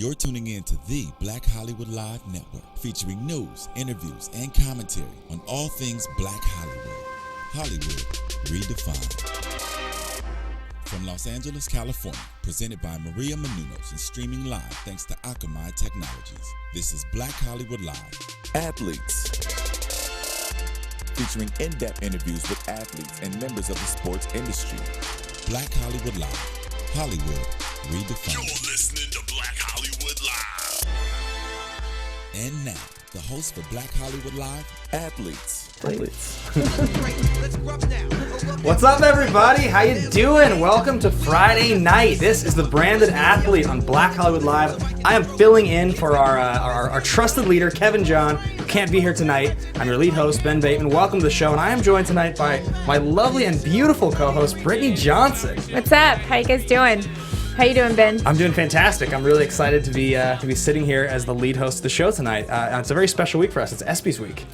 You're tuning in to the Black Hollywood Live Network, featuring news, interviews, and commentary on all things Black Hollywood. Hollywood redefined. From Los Angeles, California, presented by Maria Menounos and streaming live thanks to Akamai Technologies. This is Black Hollywood Live. Athletes. Featuring in-depth interviews with athletes and members of the sports industry. Black Hollywood Live. Hollywood redefined. You're listening to Black Hollywood Live. And now, the host for Black Hollywood Live, Athletes. What's up, everybody? How you doing? Welcome to Friday night. This is the Branded Athlete on Black Hollywood Live. I am filling in for our trusted leader, Kevin John, who can't be here tonight. I'm your lead host, Ben Bateman. Welcome to the show, and I am joined tonight by my lovely and beautiful co-host, Brittani Johnson. What's up? How you guys doing? How you doing, Ben? I'm doing fantastic. I'm really excited to be sitting here as the lead host of the show tonight. It's a very special week for us. It's ESPYs week.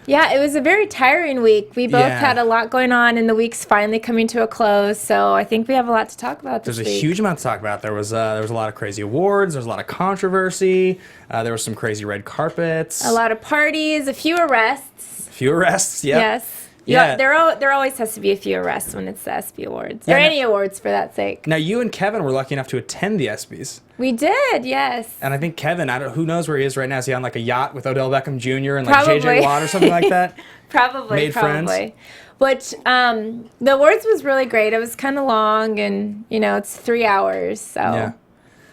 Yeah, it was a very tiring week. We both had a lot going on, and the week's finally coming to a close. So I think we have a lot to talk about this week. There's a huge amount to talk about. There was a lot of crazy awards. There was a lot of controversy. There was some crazy red carpets. A lot of parties. A few arrests. Yeah. Yes. Yeah. There always has to be a few arrests when it's the ESPY Awards. Or any awards, for that sake. Now, you and Kevin were lucky enough to attend the ESPYs. We did, yes. And I think Kevin, who knows where he is right now? Is he on like a yacht with Odell Beckham Jr. and like JJ Watt or something like that? Probably. Friends? Which, the awards was really great. It was kind of long, and, it's 3 hours, so... Yeah.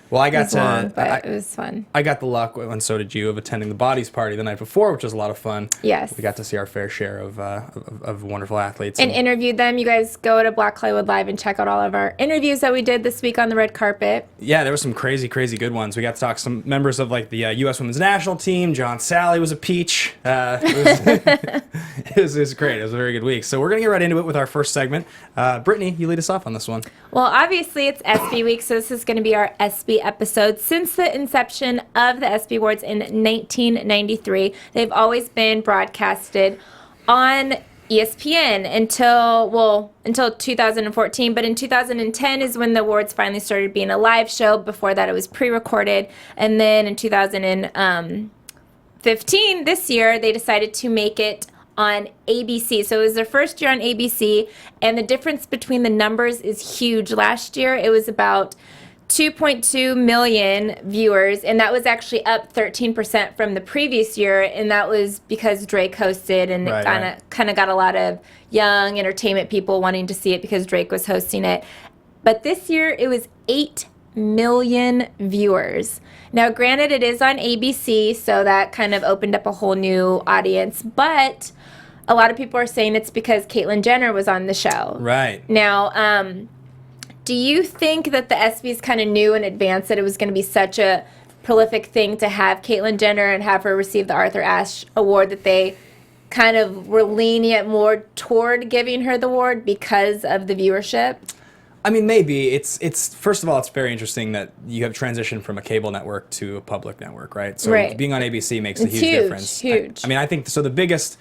Well, I got it was fun. I got the luck, and so did you, of attending the Bodies party the night before, which was a lot of fun. Yes. We got to see our fair share of wonderful athletes. And interviewed them. You guys go to Black Hollywood Live and check out all of our interviews that we did this week on the red carpet. Yeah, there were some crazy, crazy good ones. We got to talk to some members of like the U.S. Women's National Team. John Sally was a peach. It was great. It was a very good week. So we're going to get right into it with our first segment. Brittani, you lead us off on this one. Well, obviously it's ESPY week, so this is going to be our ESPY episode. Since the inception of the ESPY Awards in 1993, they've always been broadcasted on ESPN until 2014. But in 2010 is when the awards finally started being a live show. Before that, it was pre-recorded. And then in 2015, this year, they decided to make it on ABC. So it was their first year on ABC, and the difference between the numbers is huge. Last year, it was about 2.2 million viewers, and that was actually up 13% from the previous year, and that was because Drake hosted, and it kind of got a lot of young entertainment people wanting to see it because Drake was hosting it. But this year, it was 8 million viewers. Now, granted, it is on ABC, so that kind of opened up a whole new audience, but a lot of people are saying it's because Caitlyn Jenner was on the show. Right. Now, do you think that the ESPYs kind of knew in advance that it was going to be such a prolific thing to have Caitlyn Jenner and have her receive the Arthur Ashe Award, that they kind of were leaning more toward giving her the award because of the viewership? I mean, maybe. It's first of all, it's very interesting that you have transitioned from a cable network to a public network, right? So being on ABC makes a huge difference. Huge. I mean, I think so. The biggest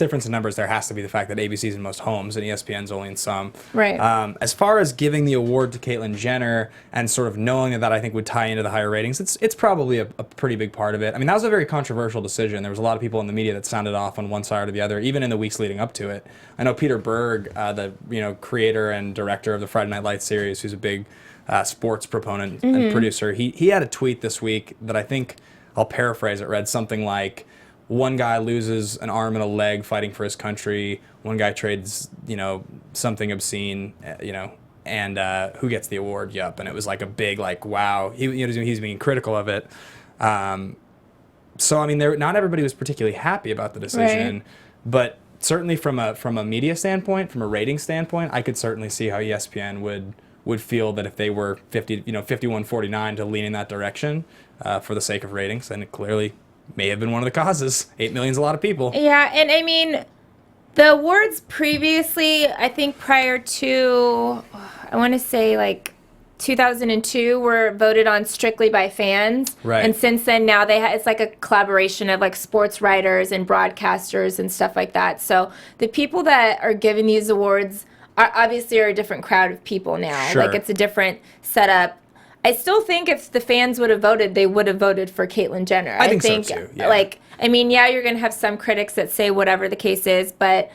difference in numbers there has to be the fact that ABC's in most homes and ESPN's only in some. Right. As far as giving the award to Caitlyn Jenner and sort of knowing that I think would tie into the higher ratings, it's probably a pretty big part of it. I mean, that was a very controversial decision. There was a lot of people in the media that sounded off on one side or the other, even in the weeks leading up to it. I know Peter Berg, the creator and director of the Friday Night Lights series, who's a big sports proponent and producer, he had a tweet this week that I think, I'll paraphrase it, read something like, one guy loses an arm and a leg fighting for his country. One guy trades, something obscene, and who gets the award? Yup. And it was like a big, wow. He's being critical of it. So I mean, not everybody was particularly happy about the decision, but certainly from a media standpoint, from a rating standpoint, I could certainly see how ESPN would feel that if they were 51-49 to lean in that direction for the sake of ratings, and it clearly may have been one of the causes. 8 million's a lot of people. Yeah, and I mean, the awards previously, I think prior to, I want to say 2002, were voted on strictly by fans. Right. And since then, now it's like a collaboration of sports writers and broadcasters and stuff like that. So the people that are giving these awards are obviously a different crowd of people now. Sure. It's a different setup. I still think if the fans would have voted, they would have voted for Caitlyn Jenner. I think so too. Yeah. Like, I mean, yeah, you're going to have some critics that say whatever the case is, but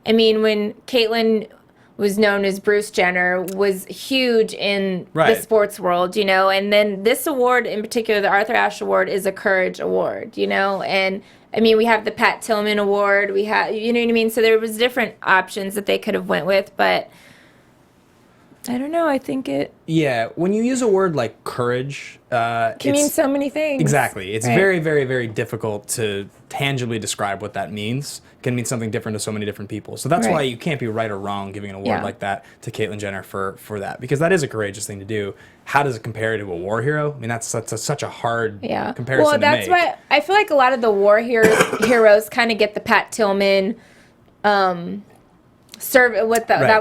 I mean, when Caitlyn was known as Bruce Jenner, was huge in the sports world, you know, and then this award in particular, the Arthur Ashe Award, is a courage award, you know, and I mean, we have the Pat Tillman Award, we have, you know what I mean, so there was different options that they could have went with, but I don't know, I think it... Yeah, when you use a word like courage... can mean so many things. Exactly. It's very, very, very difficult to tangibly describe what that means. It can mean something different to so many different people. So that's why you can't be right or wrong giving an award like that to Caitlyn Jenner for that, because that is a courageous thing to do. How does it compare to a war hero? I mean, that's such a hard comparison to make. Well, that's why I feel like a lot of the war heroes kind of get the Pat Tillman... that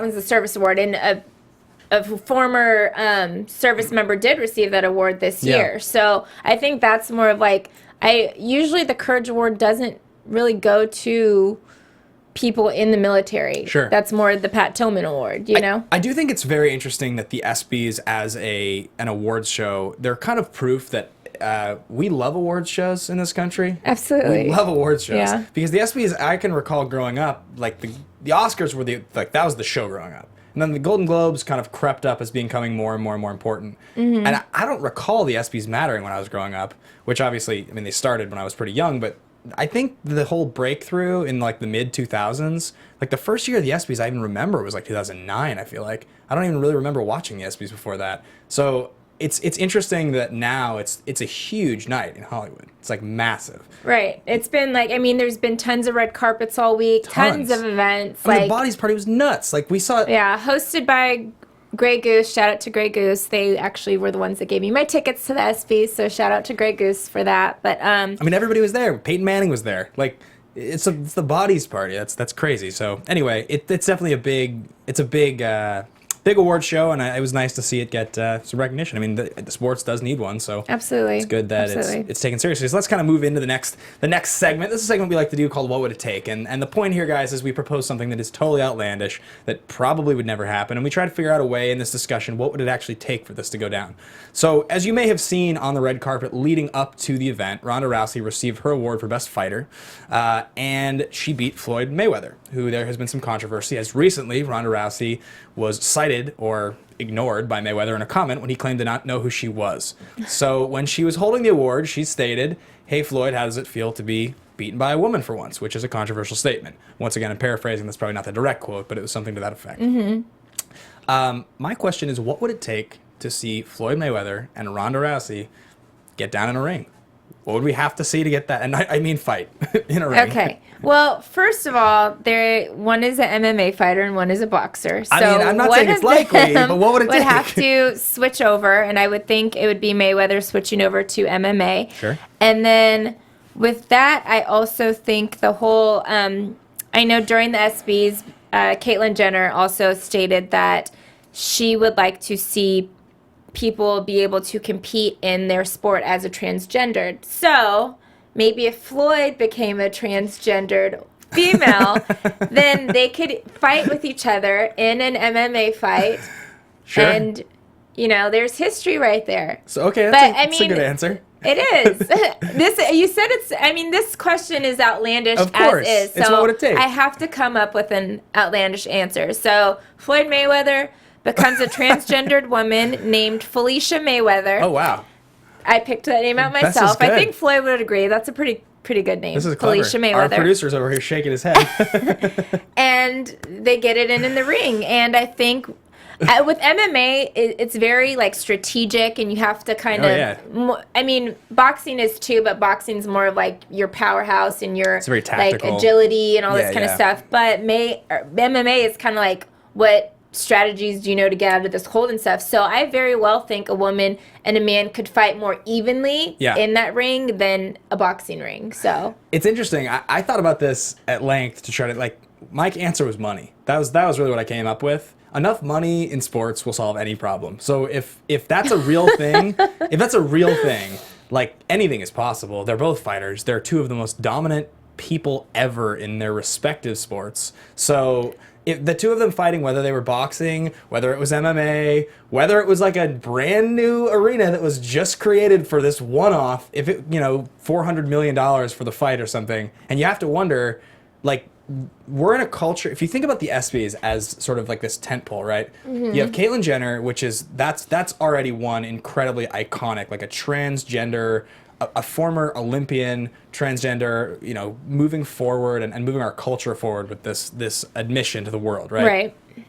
one's the service award, and a former service member did receive that award this year. So I think that's more of like, usually the Courage Award doesn't really go to people in the military. Sure. That's more the Pat Tillman Award, you know? I do think it's very interesting that the ESPYs as an awards show, they're kind of proof that we love awards shows in this country. Absolutely. We love awards shows. Yeah. Because the ESPYs, I can recall growing up, like the Oscars were that was the show growing up. And then the Golden Globes kind of crept up as becoming more and more and more important. Mm-hmm. And I don't recall the ESPYs mattering when I was growing up, which obviously, I mean, they started when I was pretty young, but I think the whole breakthrough in like the mid-2000s, like the first year of the ESPYs I even remember was like 2009, I feel like. I don't even really remember watching the ESPYs before that. So it's interesting that now it's a huge night in Hollywood. It's like massive. Right. It's been like, I mean, there's been tons of red carpets all week, tons of events. I mean, the Bodies Party was nuts. Like we saw it. Yeah, hosted by Grey Goose. Shout out to Grey Goose. They actually were the ones that gave me my tickets to the ESPYs, so shout out to Grey Goose for that. But I mean, everybody was there. Peyton Manning was there. Like it's the Bodies Party. That's crazy. So anyway, it's definitely a big award show, and it was nice to see it get some recognition. I mean, the sports does need one, so absolutely, it's good that it's taken seriously. So let's kind of move into the next segment. This is a segment we like to do called "What Would It Take?" And the point here, guys, is we propose something that is totally outlandish, that probably would never happen, and we try to figure out a way in this discussion, what would it actually take for this to go down? So, as you may have seen on the red carpet leading up to the event, Ronda Rousey received her award for Best Fighter, and she beat Floyd Mayweather, who there has been some controversy, as recently Ronda Rousey was cited or ignored by Mayweather in a comment when he claimed to not know who she was. So when she was holding the award, she stated, "Hey Floyd, how does it feel to be beaten by a woman for once?" Which is a controversial statement. Once again, I'm paraphrasing, that's probably not the direct quote, but it was something to that effect. Mm-hmm. My question is, what would it take to see Floyd Mayweather and Ronda Rousey get down in a ring? What would we have to see to get that? And I mean fight in a ring. Okay. Well, first of all, one is an MMA fighter and one is a boxer. So I mean, I'm not saying it's likely, but what would it take? Would have to switch over, and I would think it would be Mayweather switching over to MMA. Sure. And then with that, I also think the whole, I know during the ESPYs, Caitlyn Jenner also stated that she would like to see people be able to compete in their sport as a transgendered. So maybe if Floyd became a transgendered female, then they could fight with each other in an MMA fight. Sure. And, you know, there's history right there. So, okay, that's a good answer. It is. You said this question is outlandish of course. as is. So it's what would it take? I have to come up with an outlandish answer. So Floyd Mayweather becomes a transgendered woman named Felicia Mayweather. Oh, wow. I picked that name out myself. I think Floyd would agree. That's a pretty good name. This is clever. Felicia Mayweather. Our producer's over here shaking his head. And they get it in the ring. And I think with MMA, it's very like strategic, and you have to kind of. Yeah. I mean, boxing is too, but boxing's more of like your powerhouse and your it's very tactical. like agility and all this kind of stuff. But MMA is kind of like, what strategies do you know to get out of this hold and stuff? So I very well think a woman and a man could fight more evenly in that ring than a boxing ring. So it's interesting. I thought about this at length to try to, like, my answer was money. That was really what I came up with. Enough money in sports will solve any problem. So if that's a real thing, like, anything is possible. They're both fighters. They're two of the most dominant people ever in their respective sports. So the two of them fighting, whether they were boxing, whether it was MMA, whether it was like a brand new arena that was just created for this one-off, if it, $400 million for the fight or something, and you have to wonder, like, we're in a culture, if you think about the ESPYs as sort of like this tentpole, right? You have Caitlyn Jenner, which is, that's already one incredibly iconic, like a transgender, a former Olympian transgender, moving forward and moving our culture forward with this admission to the world, right? Right.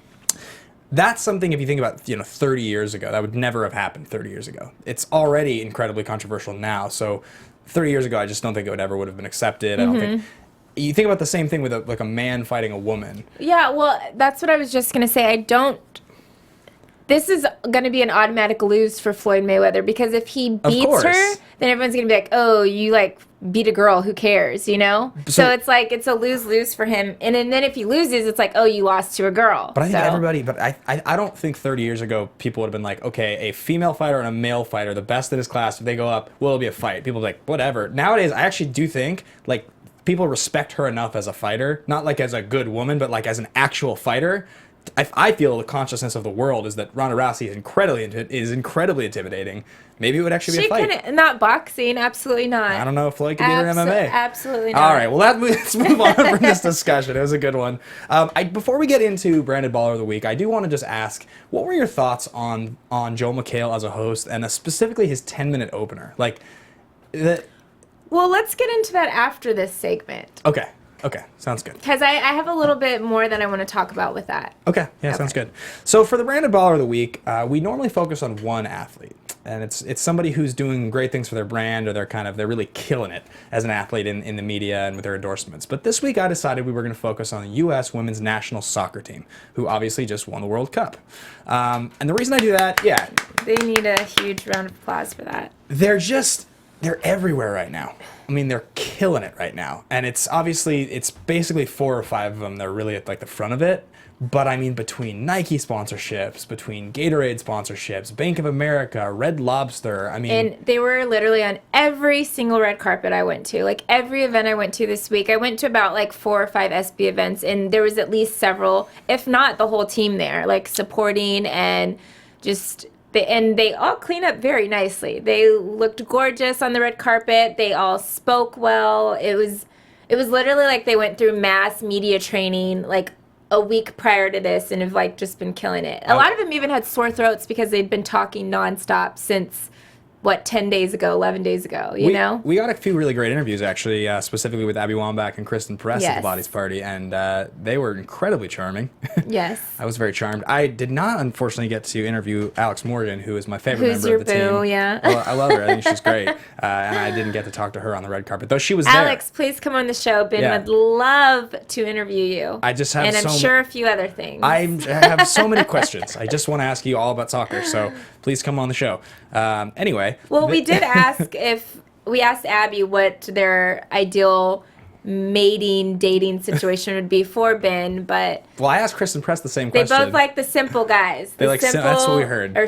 That's something, if you think about, 30 years ago, that would never have happened 30 years ago. It's already incredibly controversial now. So 30 years ago, I just don't think it would have been accepted. I don't think. You think about the same thing with a man fighting a woman. Yeah, well, that's what I was just going to say. This is going to be an automatic lose for Floyd Mayweather, because if he beats her, then everyone's going to be like, oh, you beat a girl, who cares, So it's like, it's a lose-lose for him. And then if he loses, it's like, oh, you lost to a girl. But I don't think 30 years ago people would have been like, okay, a female fighter and a male fighter, the best in his class, if they go up, it'll be a fight. People are like, whatever. Nowadays, I actually do think, people respect her enough as a fighter, not like as a good woman, but like as an actual fighter. I feel the consciousness of the world is that Ronda Rousey is incredibly intimidating. Maybe it would actually be a fight. Not boxing, absolutely not. I don't know if Floyd could beat her MMA. Absolutely not. All right, well, let's move on from this discussion. It was a good one. Before we get into Branded Baller of the Week, I do want to just ask, what were your thoughts on Joel McHale as a host, and specifically his 10-minute opener? Well, let's get into that after this segment. Okay, sounds good. Because I have a little bit more that I want to talk about with that. Okay, sounds good. So for the Branded Baller of the Week, we normally focus on one athlete, and it's somebody who's doing great things for their brand, or they're really killing it as an athlete in the media and with their endorsements. But this week I decided we were going to focus on the U.S. women's national soccer team, who obviously just won the World Cup. And the reason I do that, they need a huge round of applause for that. They're everywhere right now. I mean, they're killing it right now. And it's basically 4 or 5 of them that are really at the front of it. But I mean, between Nike sponsorships, between Gatorade sponsorships, Bank of America, Red Lobster, And they were literally on every single red carpet I went to. Like, every event I went to this week, I went to about 4 or 5 SB events, and there was at least several, if not the whole team there, supporting and just... And they all clean up very nicely. They looked gorgeous on the red carpet. They all spoke well. It was literally like they went through mass media training a week prior to this, and have just been killing it. A lot of them even had sore throats because they'd been talking nonstop since 10 days ago, 11 days ago, know? We got a few really great interviews, actually, specifically with Abby Wambach and Kristen Press at the Bodies Party, and they were incredibly charming. Yes. I was very charmed. I did not, unfortunately, get to interview Alex Morgan, who is my favorite Who's member of the your boo, team. yeah. Well, I love her. I think she's great. And I didn't get to talk to her on the red carpet, though she was Alex, there. please come on the show. Ben would love to interview you. I just have and I'm sure a few other things. I have so many questions. I just want to ask you all about soccer, so please come on the show. Anyway. Well, we did we asked Abby what their ideal dating situation would be for Ben, but... Well, I asked Kristen Press the same question. They both like the simple guys. That's what we heard. Or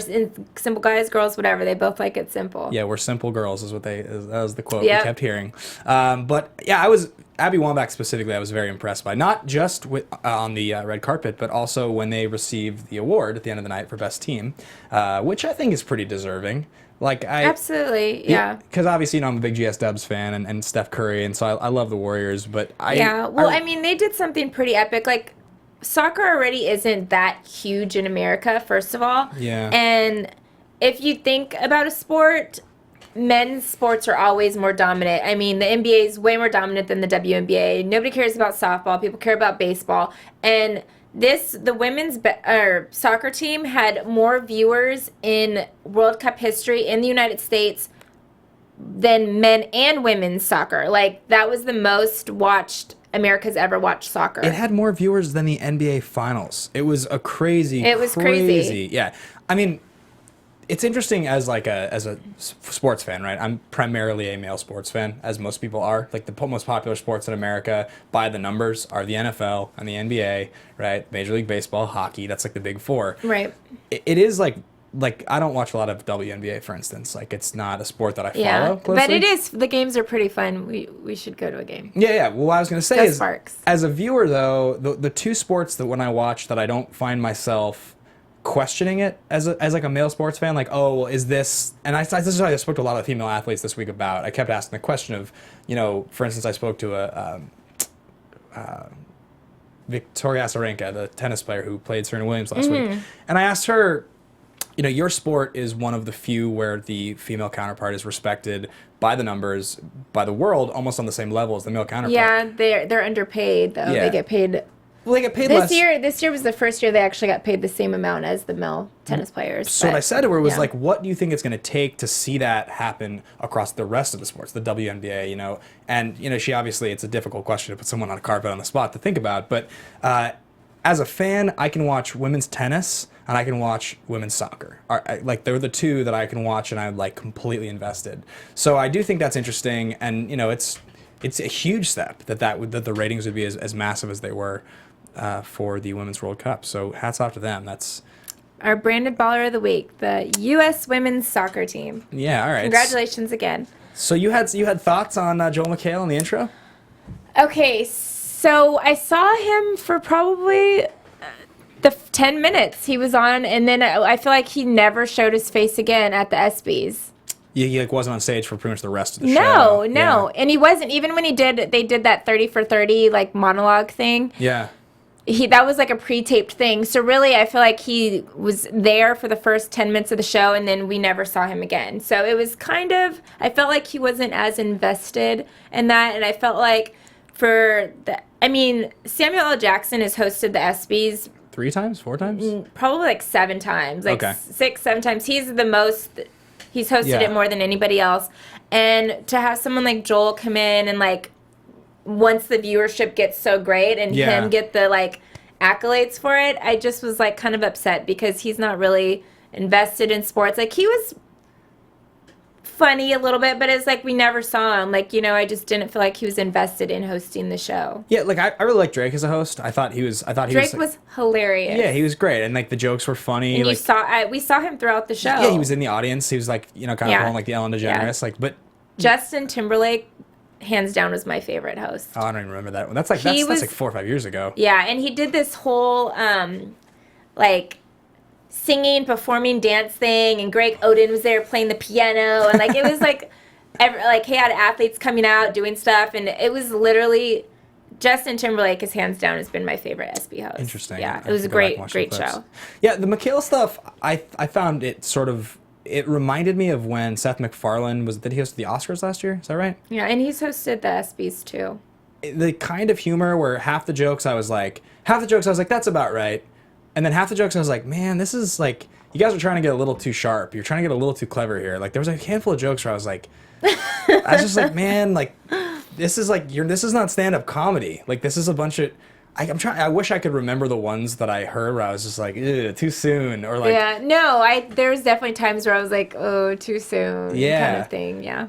simple guys, girls, whatever. They both like it simple. Yeah, we're simple girls that was the quote we kept hearing. But yeah, Abby Wambach specifically, I was very impressed by, not just on the red carpet, but also when they received the award at the end of the night for Best Team, which I think is pretty deserving. Absolutely, yeah. Because obviously, I'm a big GS Dubs fan and Steph Curry, and so I love the Warriors. But they did something pretty epic. Soccer already isn't that huge in America, first of all. Yeah. And if you think about a sport, men's sports are always more dominant. I mean, the NBA is way more dominant than the WNBA. Nobody cares about softball. People care about baseball. And the women's soccer team had more viewers in World Cup history in the United States than men and women's soccer. That was the most watched America's ever watched soccer. It had more viewers than the NBA Finals. It was crazy. Yeah. I mean, it's interesting as a sports fan, right? I'm primarily a male sports fan, as most people are. The most popular sports in America by the numbers are the NFL and the NBA, right? Major League Baseball, hockey. That's the big 4. Right. It is like I don't watch a lot of WNBA, for instance. Like it's not a sport that I follow Yeah, closely. but it is. The games are pretty fun. We should go to a game. Yeah. Well, what I was gonna say Go is, Sparks. as a viewer though, the two sports that when I watch that I don't find myself questioning it as like a male sports fan, like, oh, well, is this? And this is what I spoke to a lot of female athletes this week about. I kept asking the question of, for instance, I spoke to a Victoria Azarenka, the tennis player who played Serena Williams last week, and I asked her, your sport is one of the few where the female counterpart is respected by the numbers, by the world, almost on the same level as the male counterpart. Yeah, they're underpaid though. Yeah. They get paid. Well, they get paid This less. year was the first year they actually got paid the same amount as the male tennis players. So what I said to her was yeah. like, what do you think it's going to take to see that happen across the rest of the sports, the WNBA, And, she obviously, it's a difficult question to put someone on a carpet on the spot to think about. But as a fan, I can watch women's tennis and I can watch women's soccer. Like, they're the two that I can watch and I'm, like, completely invested. So I do think that's interesting. And, it's a huge step that the ratings would be as massive as they were for the Women's World Cup. So hats off to them. That's Our branded baller of the week, the U.S. women's soccer team. Yeah, all right. Congratulations again. So you had thoughts on Joel McHale in the intro? Okay, so I saw him for probably the 10 minutes he was on, and then I feel like he never showed his face again at the ESPYs. He wasn't on stage for pretty much the rest of the No, show. no, and he wasn't. Even when they did that 30 for 30 like monologue thing. Yeah. That was like a pre-taped thing. So really, I feel like he was there for the first 10 minutes of the show, and then we never saw him again. So it was I felt like he wasn't as invested in that, and I felt like Samuel L. Jackson has hosted the ESPYs 3 times, 4 times? probably like 7 times, like Okay. 6, 7 times. He's the most. He's hosted Yeah. it more than anybody else, and to have someone like Joel come in and like. Once the viewership gets so great and Yeah. him get the like accolades for it, I just was like kind of upset because he's not really invested in sports. Like he was funny a little bit, but it's like we never saw him. Like, I just didn't feel like he was invested in hosting the show. Yeah, like I really like Drake as a host. I thought he was Drake was hilarious. Yeah, he was great, and like the jokes were funny. And like, we saw him throughout the show. Yeah, he was in the audience. He was like, kind of Yeah. pulling like the Ellen DeGeneres. Yeah. Like, but Justin Timberlake, hands down, was my favorite host. I don't even remember that one. That's like that's like 4 or 5 years ago. Yeah, and he did this whole like singing, performing, dance thing, and Greg Oden was there playing the piano, and like it was like he had athletes coming out doing stuff, and it was literally Justin Timberlake, his hands down, has been my favorite ESPY host. Interesting. Yeah, I it was a have to go back and great watch the clips. show. Yeah, the McHale stuff, I found it sort of. It reminded me of when Seth MacFarlane did he host the Oscars last year? Is that right? Yeah, and he's hosted the ESPYs too. The kind of humor where half the jokes I was like, that's about right. And then half the jokes I was like, man, this is like, you guys are trying to get a little too sharp. You're trying to get a little too clever here. Like there was a handful of jokes where I was like, I was just like, man, like this is not stand-up comedy. Like this is a bunch of, I wish I could remember the ones that I heard where I was just like, ew, too soon, or like. Yeah, no, there was definitely times where I was like, oh, too soon, Yeah. kind of thing. Yeah,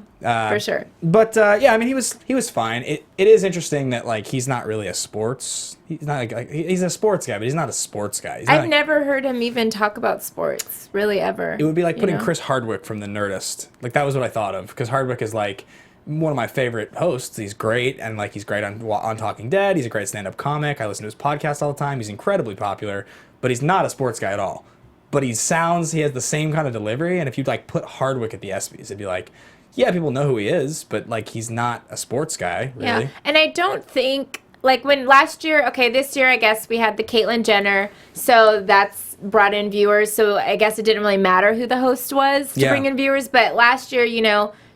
for sure. But yeah, I mean, he was fine. It is interesting that like he's not really a sports. He's not like he's a sports guy, but he's not a sports guy. I've never heard him even talk about sports, really, ever. It would be like putting know? Chris Hardwick from The Nerdist. Like that was what I thought of, because Hardwick is like one of my favorite hosts. He's great, and like he's great on Talking Dead. He's a great stand-up comic. I listen to his podcast all the time. He's incredibly popular, but he's not a sports guy at all. But he has the same kind of delivery, and if you like put Hardwick at the ESPYs, it'd be like, yeah, people know who he is, but like he's not a sports guy, really. Yeah, and I don't think like when this year I guess we had the Caitlyn Jenner, so that's brought in viewers. So I guess it didn't really matter who the host was to bring in viewers. But last year,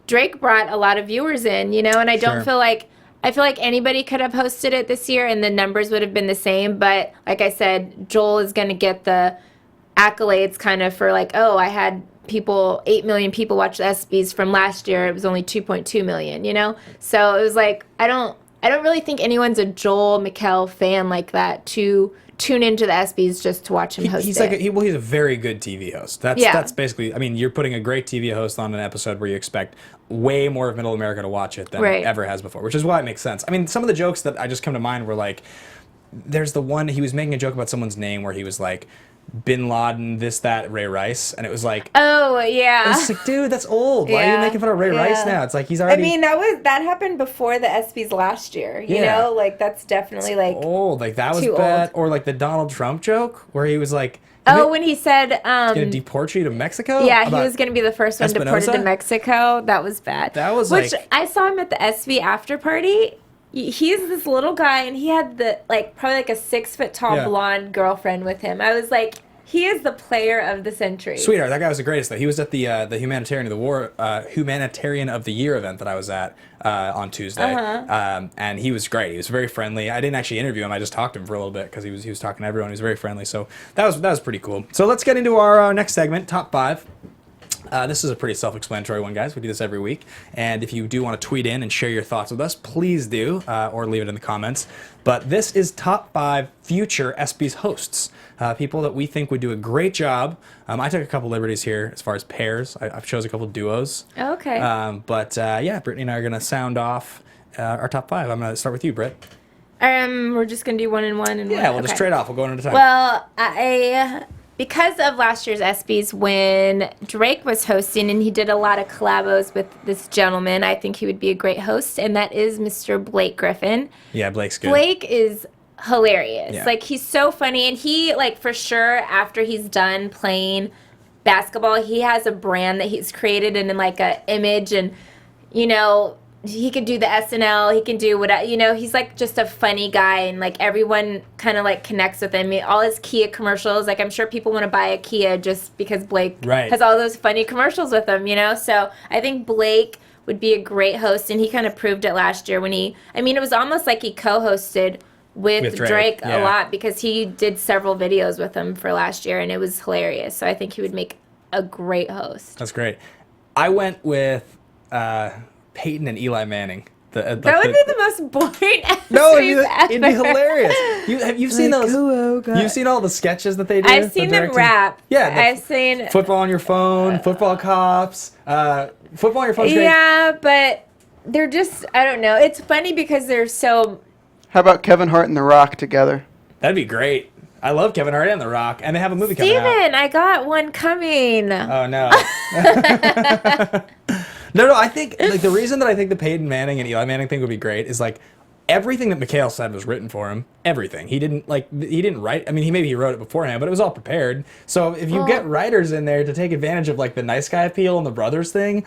Drake brought a lot of viewers in, and I don't feel like anybody could have hosted it this year and the numbers would have been the same. But like I said, Joel is going to get the accolades kind of for like, oh, I had 8 million people watch the ESPYs from last year. It was only 2.2 million, So it was like, I don't really think anyone's a Joel McHale fan like that to tune into the ESPYs just to watch him host he's it. He's a very good TV host. That's basically, I mean, you're putting a great TV host on an episode where you expect way more of Middle America to watch it than it ever has before, which is why it makes sense. I mean, some of the jokes that I just come to mind were like, there's the one, he was making a joke about someone's name where he was like, Bin Laden, this, that, Ray Rice, and it was like, Oh yeah. it's like, dude, that's old. Why are you Yeah. making fun of Ray Rice Yeah. now? It's like he's already. I mean, that happened before the ESPYs last year. You Yeah. know, like that's definitely like. old. Like that was too bad. old. Or like the Donald Trump joke where he was like, Oh, when he said, gonna deport you to Mexico. yeah, he About was going to be the first one deported Espinosa? to Mexico. That was bad. That was Which like- I saw him at the SV after party. He's this little guy, and he had probably like a 6 foot tall Yeah. blonde girlfriend with him. I was like, he is the player of the century. Sweetheart, that guy was the greatest. Though he was at the humanitarian of the year event that I was at on Tuesday, and he was great. He was very friendly. I didn't actually interview him. I just talked to him for a little bit because he was talking to everyone. He was very friendly. So that was pretty cool. So let's get into our next segment, top 5. This is a pretty self-explanatory one, guys. We do this every week. And if you do want to tweet in and share your thoughts with us, please do, or leave it in the comments. But this is top 5 future ESPYs hosts, people that we think would do a great job. I took a couple liberties here as far as pairs. I've chose a couple duos. Okay. But Brittany and I are going to sound off our top 5. I'm going to start with you, Britt. We're just going to do 1 and 1 and 1. Yeah, we'll just Okay. trade off. We'll go into time. Well, because of last year's ESPYs, when Drake was hosting and he did a lot of collabos with this gentleman, I think he would be a great host, and that is Mr. Blake Griffin. Yeah, Blake's good. Blake is hilarious. Yeah. Like, he's so funny, and he, like, for sure, after he's done playing basketball, he has a brand that he's created and, like, a image, and, you know, he could do the SNL, he can do whatever, you know, he's like just a funny guy, and like everyone kind of like connects with him. All his Kia commercials, like I'm sure people want to buy a Kia just because Blake Right. has all those funny commercials with him, you know? So I think Blake would be a great host, and he kind of proved it last year when it was almost like he co-hosted with Drake yeah. a lot because he did several videos with him for last year, and it was hilarious. So I think he would make a great host. That's great. I went with Peyton and Eli Manning. That would be the most boring No, ESPYs it'd be ever. hilarious. You've seen those? You've seen all the sketches that they do? I've seen the them directing? rap. Yeah, I've seen. football on your phone, football cops, football on your phone. Yeah, but they're just, I don't know. It's funny because they're so. How about Kevin Hart and The Rock together? That'd be great. I love Kevin Hart and The Rock, and they have a movie coming out. Steven, I got one coming. Oh no. No, I think like the reason that I think the Peyton Manning and Eli Manning thing would be great is like everything that McHale said was written for him. Everything. He didn't write. I mean, he wrote it beforehand, but it was all prepared. So if you get writers in there to take advantage of like the nice guy appeal and the brothers thing,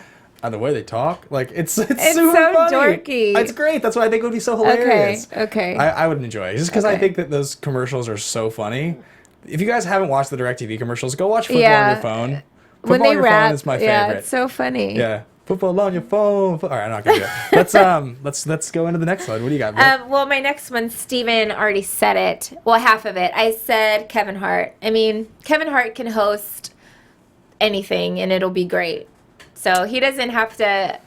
the way they talk, like it's super so funny. dorky. It's great. That's why I think it would be so hilarious. Okay. I would enjoy it just because I Okay. think that those commercials are so funny. If you guys haven't watched the DirecTV commercials, go watch Football Yeah. on Your Phone. When Football they on Your rap, Phone is my favorite. yeah, it's so funny. Yeah. Football on your phone. All right, I'm not gonna do it. Let's go into the next one. What do you got, Britt? Well, my next one, Steven already said it. Well, half of it. I said Kevin Hart. I mean, Kevin Hart can host anything, and it'll be great. So he doesn't have to.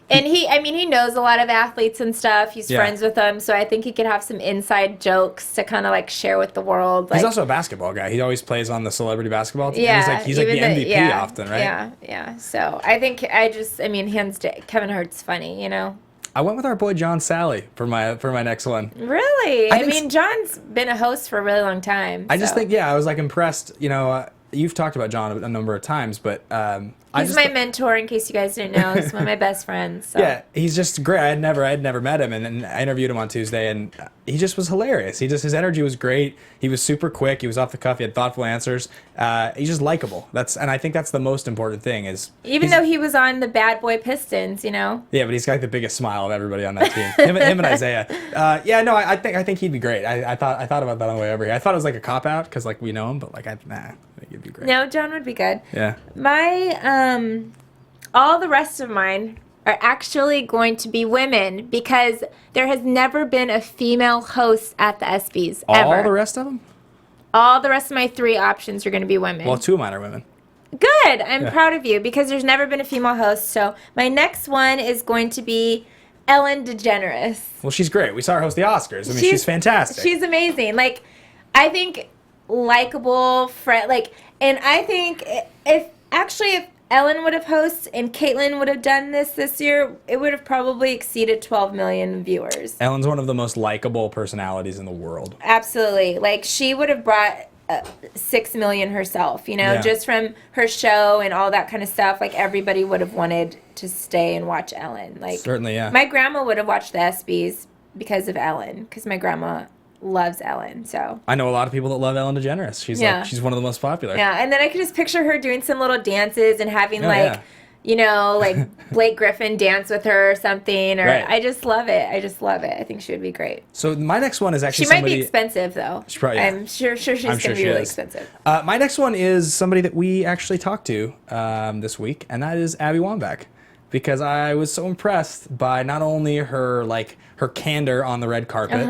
And he knows a lot of athletes and stuff. He's Yeah. friends with them, so I think he could have some inside jokes to kind of like share with the world. He's Like, also a basketball guy. He always plays on the celebrity basketball team. yeah, He's like the even MVP often, right? Yeah. So I think hands down, Kevin Hart's funny. You know. I went with our boy John Sally for my next one. Really? I I think mean, John's been a host for a really long time. I just so. think, I was like impressed. You know, you've talked about John a number of times, but He's my mentor, in case you guys didn't know. He's one of my best friends. So. Yeah, he's just great. I had never met him, and I interviewed him on Tuesday, and he just was hilarious. His energy was great. He was super quick. He was off the cuff. He had thoughtful answers. He's just likable. And I think that's the most important thing. Is Even though he was on the Bad Boy Pistons, you know. yeah, but he's got the biggest smile of everybody on that team. him and Isaiah. I think he'd be great. I thought about that on the way over here. I thought it was like a cop out because like we know him, but like I think he'd be great. No, John would be good. Yeah. My all the rest of mine are actually going to be women because there has never been a female host at the ESPYs ever. All the rest of them? All the rest of my 3 options are going to be women. Well, 2 of mine are women. Good. I'm proud of you because there's never been a female host. So my next one is going to be Ellen DeGeneres. Well, she's great. We saw her host the Oscars. I mean, she's fantastic. She's amazing. Like, I think likable, and I think if Ellen would have hosted and Caitlyn would have done this year, it would have probably exceeded 12 million viewers. Ellen's one of the most likable personalities in the world. Absolutely. Like, she would have brought $6 million herself, Yeah. just from her show and all that kind of stuff. Like, everybody would have wanted to stay and watch Ellen. Like, Certainly, yeah. my grandma would have watched the ESPYs because of Ellen, because my grandma loves Ellen. So I know a lot of people that love Ellen DeGeneres. She's one of the most popular. yeah, and then I could just picture her doing some little dances and having yeah. like Blake Griffin dance with her or something. Or Right. I just love it. I think she would be great. So my next one is actually She might somebody. be expensive though. She probably- yeah. I'm sure she's I'm going sure to be she really is. expensive. My next one is somebody that we actually talked to this week, and that is Abby Wambach, because I was so impressed by not only her candor on the red carpet,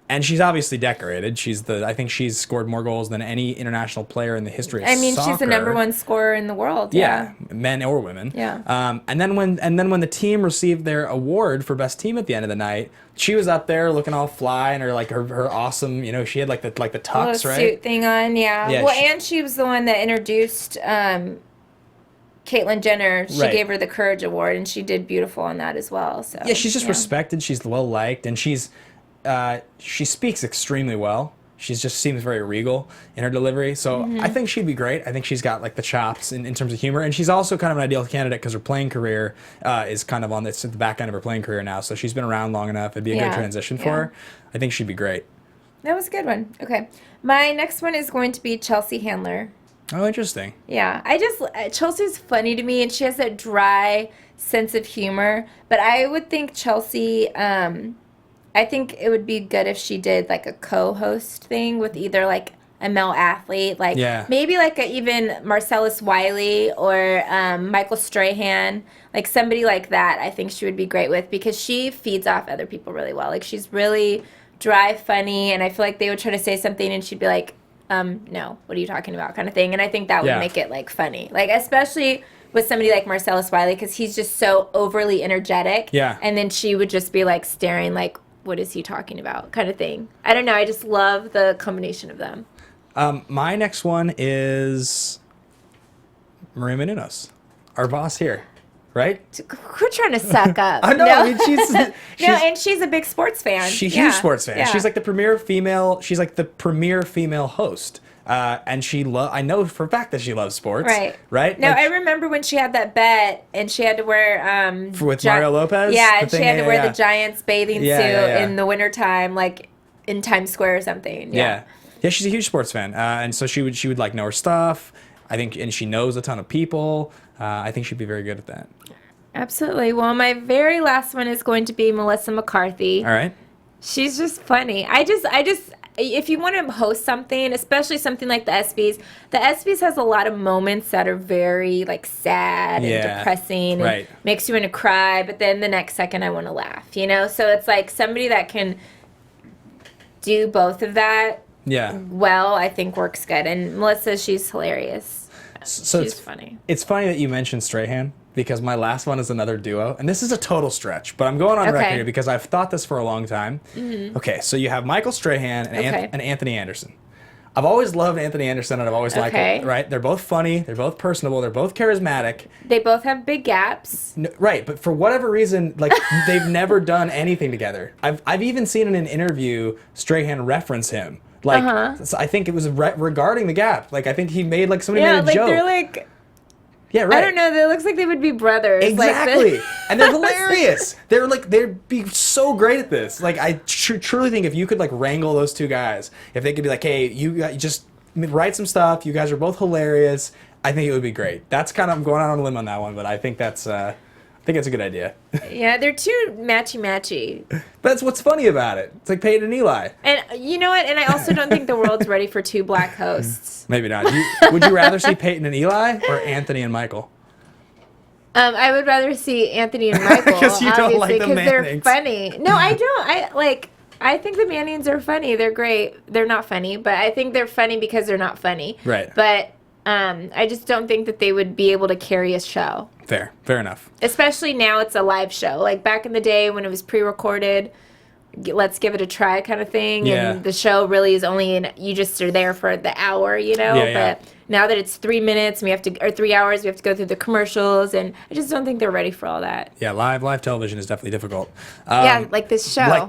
and she's obviously decorated. I think she's scored more goals than any international player in the history of soccer. She's the number one scorer in the world. Yeah, men or women. Yeah. And then when the team received their award for best team at the end of the night, she was up there looking all fly and her awesome, she had like the tux, Little right? suit thing on, yeah. Yeah, Well, and she was the one that introduced Caitlyn Jenner. She Right. gave her the Courage Award, and she did beautiful on that as well. So Yeah, she's just respected. She's well liked, and she speaks extremely well. She just seems very regal in her delivery. So I think she'd be great. I think she's got like the chops in terms of humor, and she's also kind of an ideal candidate because her playing career is kind of at the back end of her playing career now. So she's been around long enough. It'd be a good transition for her. I think she'd be great. That was a good one. Okay. My next one is going to be Chelsea Handler. Oh, interesting. Yeah. Chelsea's funny to me, and she has that dry sense of humor. But I would think Chelsea, I think it would be good if she did like a co-host thing with either like a male athlete, like maybe like even Marcellus Wiley or Michael Strahan, like somebody like that. I think she would be great with, because she feeds off other people really well. Like, she's really dry, funny, and I feel like they would try to say something and she'd be like, no, what are you talking about, kind of thing. And I think that would make it like funny, like especially with somebody like Marcellus Wiley, because he's just so overly energetic. Yeah. And then she would just be like staring like, what is he talking about, kind of thing. I don't know. I just love the combination of them. My next one is Maria Menounos, our boss here, right? Quit trying to suck up. I know. No. I mean, she's And she's a big sports fan. She's a huge sports fan. Yeah. She's like the premier female. She's like the premier female host. And I know for a fact that she loves sports. Right. Right. No, like, I remember when she had that bet and she had to wear with Mario Lopez. Yeah, and she had to wear the Giants bathing suit yeah. in the wintertime, like in Times Square or something. Yeah. Yeah, she's a huge sports fan, and so she would like know her stuff. I think, and she knows a ton of people. I think she'd be very good at that. Absolutely. Well, my very last one is going to be Melissa McCarthy. All right. She's just funny. I just, if you want to host something, especially something like the ESPYs has a lot of moments that are very like sad and depressing and makes you want to cry, but then the next second I want to laugh, So it's like somebody that can do both of that. Yeah. Well, I think works good. And Melissa, she's hilarious. So she's funny. It's funny that you mentioned Strahan, because my last one is another duo, and this is a total stretch, but I'm going on record here because I've thought this for a long time. Mm-hmm. Okay, so you have Michael Strahan and Anthony Anderson. I've always loved Anthony Anderson, and I've always liked it, right? They're both funny, they're both personable, they're both charismatic. They both have big gaps. No, right, but for whatever reason, like, they've never done anything together. I've even seen in an interview Strahan reference him. Like, so I think it was regarding the gap. Like, I think he made, like, somebody made a joke. Yeah, like, they're like... Yeah, right. I don't know. It looks like they would be brothers. Exactly. And they're hilarious. They'd be so great at this. Like, I truly think if you could, like, wrangle those two guys, if they could be like, hey, you just write some stuff. You guys are both hilarious. I think it would be great. That's kind of, I'm going out on a limb on that one, but I think that's a good idea. Yeah, they're too matchy-matchy. But that's what's funny about it. It's like Peyton and Eli. And you know what? And I also don't think the world's ready for two black hosts. Maybe not. Would you rather see Peyton and Eli or Anthony and Michael? I would rather see Anthony and Michael, Because you don't like the because they're Mannings. funny. No, I don't. I think the Mannings are funny. They're great. They're not funny, but I think they're funny because they're not funny. Right. But I just don't think that they would be able to carry a show. Fair enough. Especially now it's a live show. Like back in the day when it was pre-recorded, let's give it a try kind of thing. Yeah. And the show really is only, you just are there for the hour, But now that it's 3 minutes, or 3 hours, we have to go through the commercials, and I just don't think they're ready for all that. Yeah, live television is definitely difficult. Yeah, like this show.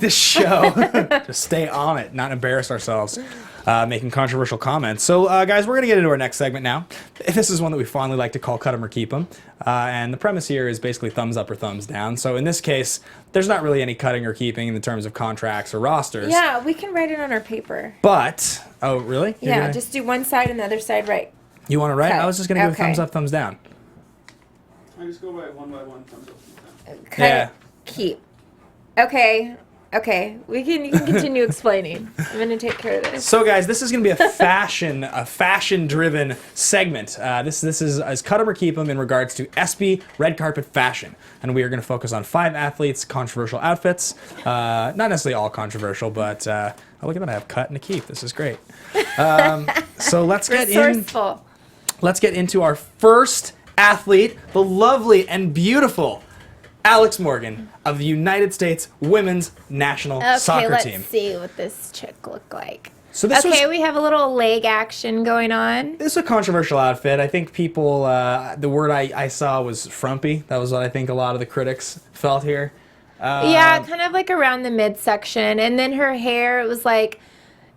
Just stay on it, not embarrass ourselves. making controversial comments. So, guys, we're going to get into our next segment now. This is one that we fondly like to call Cut 'em or Keep 'em. And the premise here is basically thumbs up or thumbs down. So in this case, there's not really any cutting or keeping in the terms of contracts or rosters. Yeah, we can write it on our paper. But, oh, really? Just do one side and the other side right. You want to write? Cut. I was just going to give a thumbs up, thumbs down. I just go by one, thumbs up, thumbs down. Cut, keep. Okay. You can continue explaining. I'm gonna take care of this. So, guys, this is gonna be a fashion-driven segment. This is Cut 'em or Keep 'em in regards to ESPY red carpet fashion, and we are gonna focus on 5 athletes' controversial outfits. Not necessarily all controversial, but oh, look at that! I have cut and a keep. This is great. So let's get Resourceful. Let's get into our first athlete, the lovely and beautiful Alex Morgan of the United States Women's National Soccer let's Team. see what this chick looked like. So this we have a little leg action going on. This is a controversial outfit. I think people, the word I saw was frumpy. That was what I think a lot of the critics felt here. Yeah, kind of like around the midsection. And then her hair, it was like,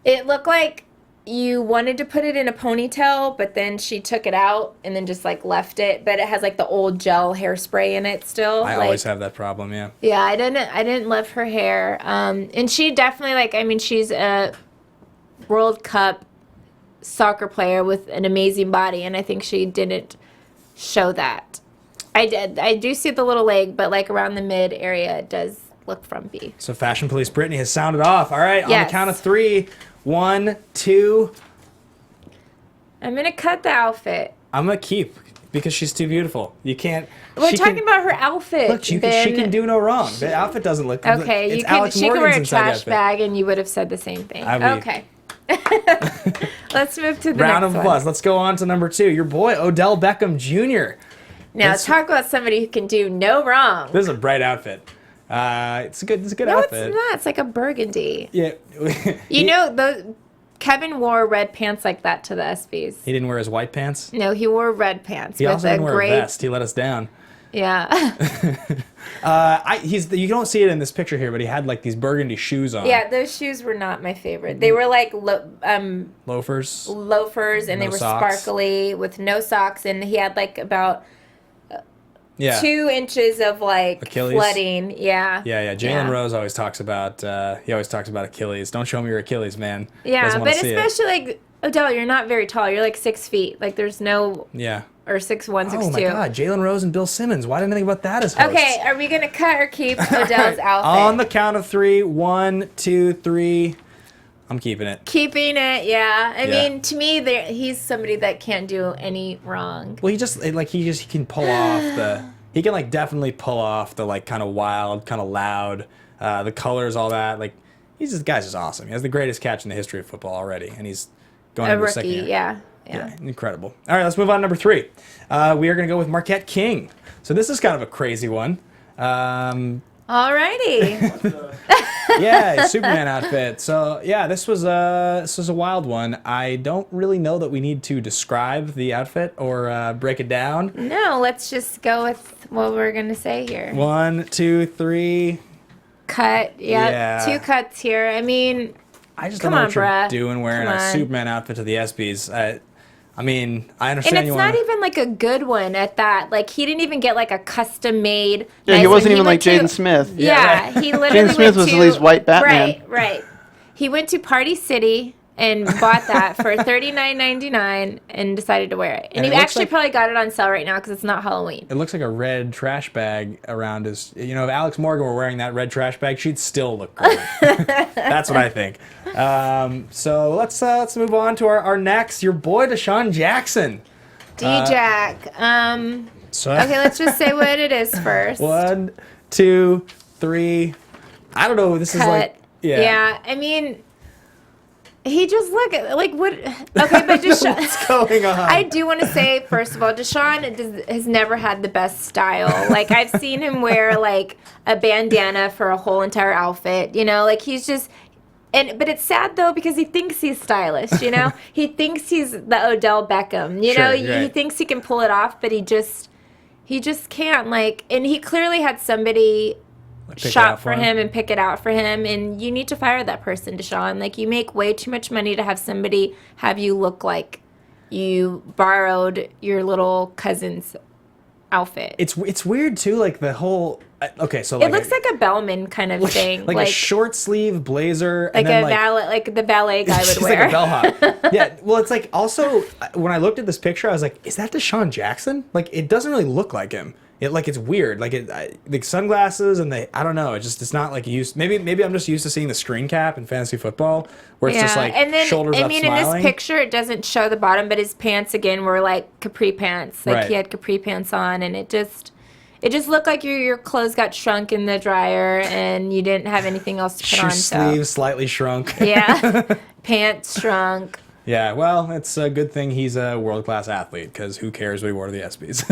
it looked like you wanted to put it in a ponytail, but then she took it out and then just like left it. But it has like the old gel hairspray in it still. I always have that problem, yeah. Yeah, I didn't love her hair. And she definitely, she's a World Cup soccer player with an amazing body, and I think she didn't show that. I do see the little leg, but like around the mid area, it does look frumpy. So Fashion Police Brittani has sounded off. All right, Yes. on the count of 3, 1, 2. I'm gonna cut the outfit. I'm gonna keep because she's too beautiful. You can't. We're talking about her outfit. Look, she can do no wrong. The outfit doesn't look. Okay, it's she Alex could wear Morgan's a inside trash outfit. bag, and you would have said the same thing. I would. Okay. Let's move to the Round next of one. applause. Let's go on to number 2. Your boy Odell Beckham Jr. Now talk about somebody who can do no wrong. This is a bright outfit. It's a good No, outfit. it's not. It's like a burgundy. Yeah. You know, Kevin wore red pants like that to the ESPYs. He didn't wear his white pants. No, he wore red pants. He with also a didn't wear great, a vest. He let us down. Yeah. You don't see it in this picture here, but he had like these burgundy shoes on. Yeah, those shoes were not my favorite. They were like Loafers. loafers, and they No were socks. sparkly with no socks, and he had like about Yeah. 2 inches of like Achilles? flooding. Yeah. Yeah. Jalen Rose always talks about. He always talks about Achilles. Don't show me your Achilles, man. Yeah, Doesn't wanna but see it. especially like Odell, you're not very tall. You're like 6 feet. Like there's no Yeah. or 6'1", 6'2". Oh my God, Jalen Rose and Bill Simmons. Why didn't I think about that as hosts? Okay, are we gonna cut or keep Odell's outfit? On the count of 3, 1, 2, 3. I'm keeping it. Keeping it, yeah. I Yeah. mean, to me, he's somebody that can't do any wrong. Well, he can pull off the. He can like definitely pull off the like kind of wild, kind of loud, the colors, all that. Like the guy's just awesome. He has the greatest catch in the history of football already, and he's going A into his second rookie, year. yeah. Incredible. All right, let's move on to number 3. We are going to go with Marquette King. So this is kind of a crazy one. Alrighty. Yeah, Superman outfit. So yeah, this was a wild one. I don't really know that we need to describe the outfit or break it down. No, let's just go with what we're gonna say here. 1, 2, 3. Cut. Yep. Yeah. 2 cuts here. I mean, I just Come don't know on, what you're bruh. doing wearing Come a on. Superman outfit to the ESPYs. I mean, I and understand it's you not want. even like a good one at that. Like he didn't even get like a custom made. Yeah, nice he one. wasn't even like went to- Jaden Smith. Yeah, he literally Jaden Smith went was to, at least white Batman. Right. He went to Party City and bought that for $39.99 and decided to wear it. And And he it looks actually like- probably got it on sale right now because it's not Halloween. It looks like a red trash bag around his. If Alex Morgan were wearing that red trash bag, she'd still look great. That's what I think. So let's move on to our next. Your boy Deshaun Jackson. D-Jack. So Okay, let's just say what it is first. 1, 2, 3. I don't know. This is Cut. like Yeah, I mean, he just like what? Okay, but Deshaun. what's going on? I do want to say, first of all, Deshaun has never had the best style. Like, I've seen him wear, like, a bandana for a whole entire outfit, like, he's just... But it's sad, though, because he thinks he's stylish, He thinks he's the Odell Beckham, Sure, He right. thinks he can pull it off, but he just can't, like... And he clearly had somebody shop for him and pick it out for him, and you need to fire that person, Deshaun. Like, you make way too much money to have somebody have you look like you borrowed your little cousin's outfit. It's weird too, like the whole. Okay, so like it looks like a bellman kind of thing, like a short sleeve blazer, like and then like the ballet guy would she's wear. like a bellhop. Yeah, well, it's like also when I looked at this picture, I was like, is that Deshaun Jackson? Like, it doesn't really look like him. It's weird. Like the sunglasses and I don't know. It's not like used. Maybe I'm just used to seeing the screen cap in fantasy football where it's just like and then, shoulders up, in smiling. this picture, it doesn't show the bottom, but his pants again were like capri pants. Like, he had capri pants on, and it just looked like your clothes got shrunk in the dryer, and you didn't have anything else to put on. Sleeves slightly shrunk. Yeah, pants shrunk. Yeah, well, it's a good thing he's a world-class athlete, because who cares what he wore to the ESPYs?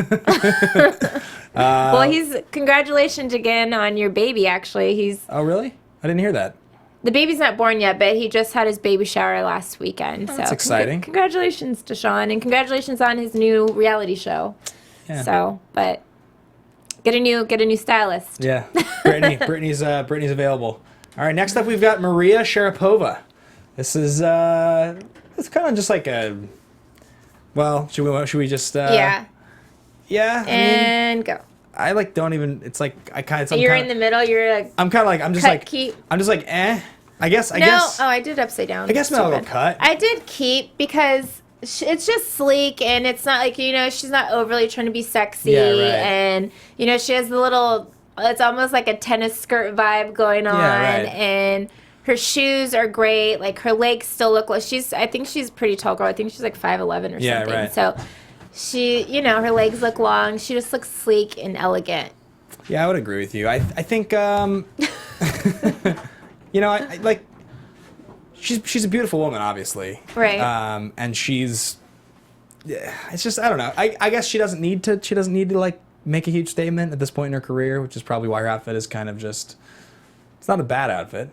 Well, congratulations again on your baby, actually. Oh, really? I didn't hear that. The baby's not born yet, but he just had his baby shower last weekend. That's exciting. Congratulations to Sean, and congratulations on his new reality show. Yeah. So, but get a new stylist. Yeah, Brittany's available. All right, next up we've got Maria Sharapova. This is it's kind of just like a. Well, should we just? Yeah. Yeah. And go. I don't even. It's like I kind of. You're in the middle. You're like. I'm kind of like I'm just like. Keep. I'm just like I guess. Oh, I did upside down. I guess my little cut. I did keep because it's just sleek, and it's not like, she's not overly trying to be sexy. Yeah, right. And she has the little. It's almost like a tennis skirt vibe going on, right. And her shoes are great. Like, her legs still look like I think she's a pretty tall girl. I think she's like 5'11" or something. Right. So she, her legs look long. She just looks sleek and elegant. Yeah, I would agree with you. I think I like she's a beautiful woman, obviously. Right. And she's it's just I don't know. I guess she doesn't need to like make a huge statement at this point in her career, which is probably why her outfit is kind of just it's not a bad outfit.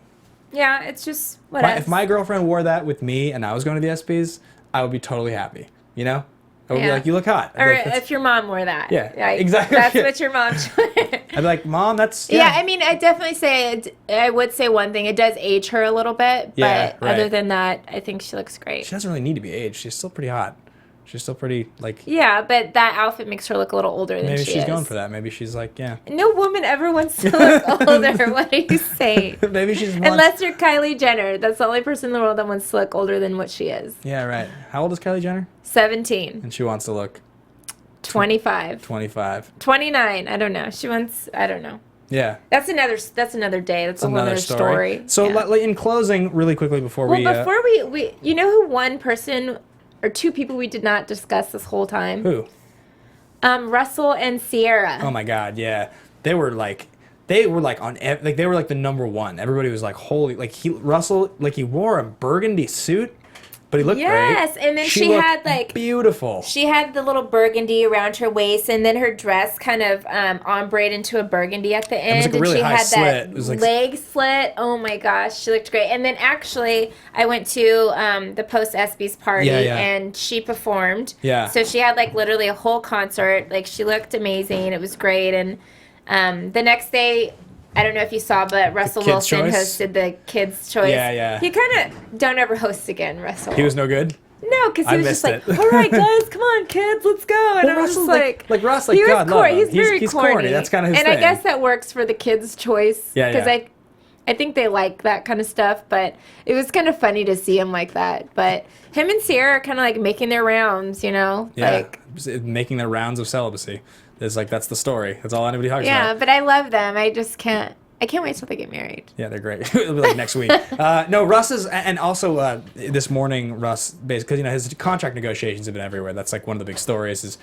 Yeah, it's just whatever. If my girlfriend wore that with me and I was going to the ESPYs, I would be totally happy. I would be like, you look hot. Or like, if your mom wore that. Yeah, like, exactly. That's what your mom I'd be like, Mom, that's... Yeah, I mean, I definitely say, I would say one thing. It does age her a little bit. Yeah, but other than that, I think she looks great. She doesn't really need to be aged. She's still pretty hot. She's still pretty, like... Yeah, but that outfit makes her look a little older than she is. Maybe she's going for that. Maybe she's like, yeah. No woman ever wants to look older. What are you saying? Maybe she's... Unless you're Kylie Jenner. That's the only person in the world that wants to look older than what she is. Yeah, right. How old is Kylie Jenner? 17. And she wants to look... 25. 25. 29. I don't know. She wants... I don't know. Yeah. That's another day. That's a whole other story. So, in closing, really quickly before we... before we... You know who one person... or two people we did not discuss this whole time? Who? Russell and Sierra. Oh my God, yeah. They were like they were the number one. Everybody was like, holy, Russell he wore a burgundy suit, but he looked great. Yes, and then she had beautiful. She had the little burgundy around her waist, and then her dress kind of ombre into a burgundy at the end. It was really and she high had slit. that It was leg slit. Oh my gosh, she looked great. And then actually, I went to the post ESPYS party, and she performed. Yeah. So she had literally a whole concert. She looked amazing. It was great. And the next day, I don't know if you saw, but Russell Wilson hosted the Kids' Choice. Yeah. You kind of don't ever host again, Russell. He was no good? No, because he was just like, all right, guys, come on, kids, let's go. And I was just Russ, he was God love him. He's very corny. That's kind of his thing. thing. And I guess that works for the Kids' Choice. Yeah, Because I think they like that kind of stuff, but it was kind of funny to see him like that. But him and Sierra are kind of making their rounds, Yeah, making their rounds of celibacy. It's that's the story. That's all anybody talks about. Yeah, but I love them. I can't wait till they get married. Yeah, they're great. It'll be next week. No, Russ is, and also this morning, Russ, because his contract negotiations have been everywhere. That's one of the big stories. Is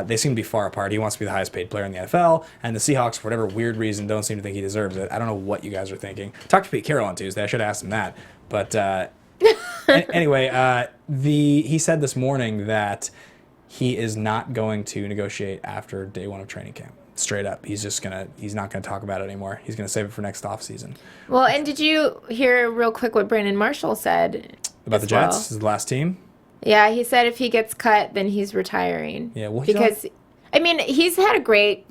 they seem to be far apart. He wants to be the highest paid player in the NFL, and the Seahawks, for whatever weird reason, don't seem to think he deserves it. I don't know what you guys are thinking. Talked to Pete Carroll on Tuesday. I should have asked him that. But anyway, he said this morning that he is not going to negotiate after day one of training camp. Straight up, he's not gonna talk about it anymore. He's gonna save it for next offseason. Well, and did you hear real quick what Brandon Marshall said about the Jets? This is the last team. Yeah, he said if he gets cut, then he's retiring. Yeah, well, he's had a great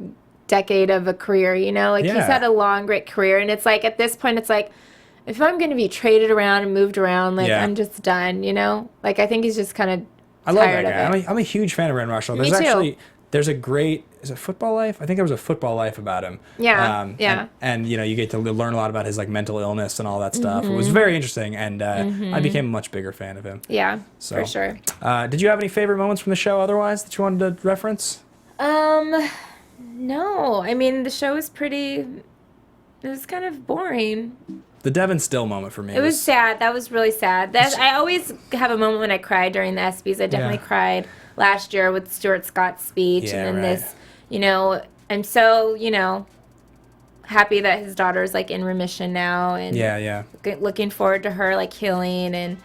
decade of a career, you know? Like, he's Yeah. had a long, great career. And it's like, at this point, it's like, if I'm going to be traded around and moved around, like, Yeah. I'm just done, you know? Like, I think he's just kind of I love tired that guy. of it. I'm a huge fan of Brandon Marshall. Me There's too. there's a great, is it Football Life? I think there was a Football Life about him. Yeah, yeah. And you know, you get to learn a lot about his like mental illness and all that stuff. Mm-hmm. It was very interesting, and I became a much bigger fan of him. Yeah, So, for sure. Did you have any favorite moments from the show otherwise that you wanted to reference? No. I mean, the show was it was kind of boring. The Devin Still moment for me. It was sad. That was really sad. I always have a moment when I cry during the ESPYs. I definitely cried last year with Stuart Scott's speech. Yeah, and then right. this, you know, I'm so, you know, happy that his daughter's like in remission now. And Yeah. looking forward to her like healing. And,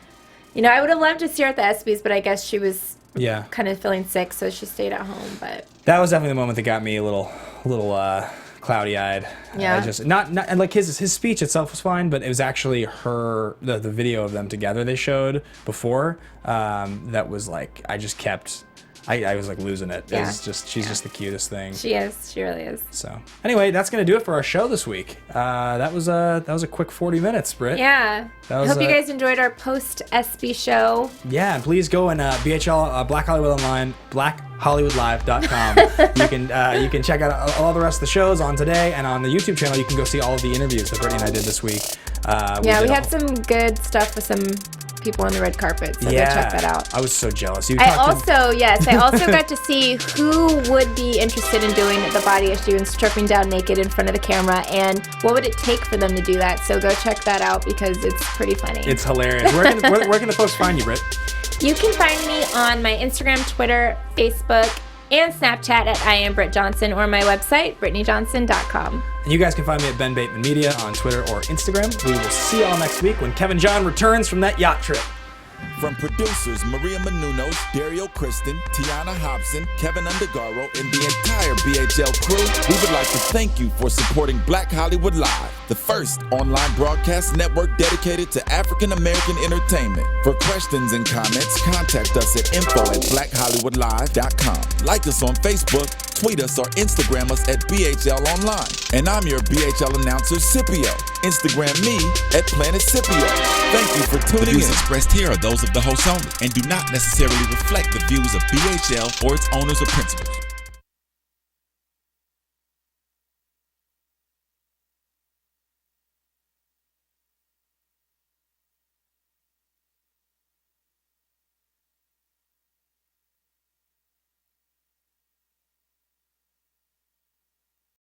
you know, I would have loved to see her at the ESPYs, but I guess she was Yeah. kind of feeling sick, so she stayed at home. But That was definitely the moment that got me a little cloudy-eyed. Yeah. Just not and like his speech itself was fine, but it was actually the video of them together they showed before that was like I was like losing it. It was just she's just the cutest thing. she is. She really is. So anyway, that's gonna do it for our show this week. That was a quick 40 minutes, Britt. Yeah. That I was, hope you guys enjoyed our post-ESPY show. Yeah, and please go and BHL Black Hollywood Online, blackhollywoodlive.com. You can check out all the rest of the shows on today, and on the YouTube channel you can go see all of the interviews that Brittany and I did this week. We had some good stuff with some people on the red carpet, so go check that out. I was so jealous. I also got to see who would be interested in doing the body issue and stripping down naked in front of the camera, and what would it take for them to do that. So go check that out because it's pretty funny. It's hilarious. Where can the folks find you, Britt? You can find me on my Instagram, Twitter, Facebook, and Snapchat at I am Britt Johnson, or my website, BrittanyJohnson.com. And you guys can find me at Ben Bateman Media on Twitter or Instagram. We will see y'all next week when Kevin John returns from that yacht trip. From producers Maria Menounos, Dario Kristen, Tiana Hobson, Kevin Undergaro, and the entire BHL crew, we would like to thank you for supporting Black Hollywood Live, the first online broadcast network dedicated to African American entertainment. For questions and comments, contact us at info@blackhollywoodlive.com. Like us on Facebook, tweet us, or Instagram us at BHL Online. And I'm your BHL announcer, Scipio. Instagram me at Planet Scipio. Thank you for tuning in. The views expressed here are those of the host only and do not necessarily reflect the views of BHL or its owners or principals.